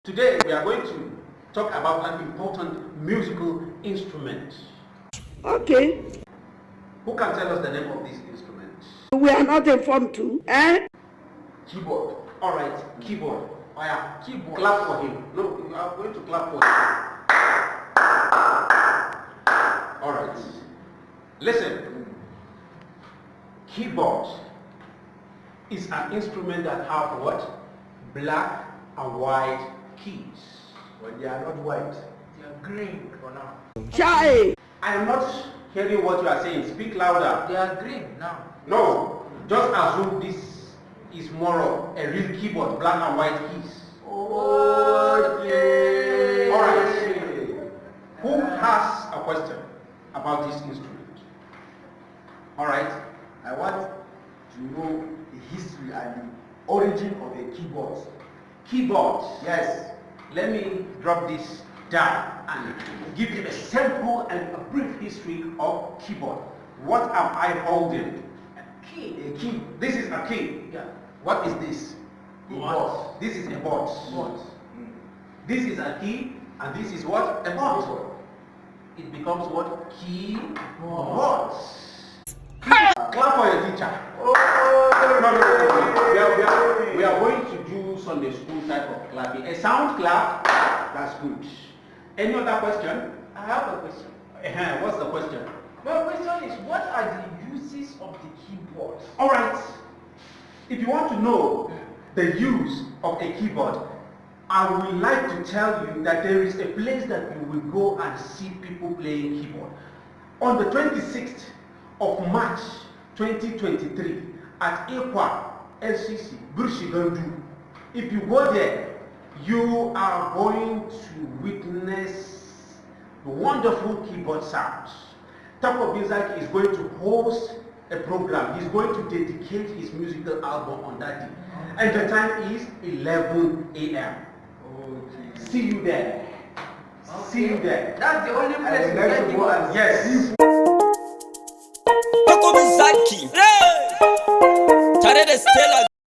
Today we are going to talk about an important musical instrument. Okay. Who can tell us the name of this instrument? We are not informed too. Keyboard. All right, keyboard. Oh yeah, keyboard. Clap for him. No, you are going to clap for him. All right. Listen. Keyboard is an instrument that have what? Black and white keys. Well, they are not white. They are green for now. Chai. I am not hearing what you are saying. Speak louder. They are green now. No, just assume this is more of a real keyboard, black and white keys. Okay. All right. Who has a question about this instrument? All right. I want to know the history and the origin of a keyboard. Keyboard. Yes. Let me drop this down and give you a simple and a brief history of keyboard. What am I holding? A key. A key. This is a key. Yeah. What is this? A board. This is a board. Board. This is a key, and this is what? A board. It becomes what? Keyboard. Clap for your teacher. Oh, No. We are going to do Sunday school type of clapping. A sound clap, that's good. Any other question? I have a question. What's the question? My question is, what are the uses of the keyboard? All right. If you want to know the use of a keyboard, I would like to tell you that there is a place that you will go and see people playing keyboard. On the 26th of March 2023 at Ekwa LCC, Burshigandu. If you go there, you are going to witness the wonderful keyboard sounds. Tapo Zaki is going to host a program. He's going to dedicate his musical album on that day. And the time is 11 a.m. okay. See you there. See you there. That's the only place I to would like get to go keyboard. and Yes. see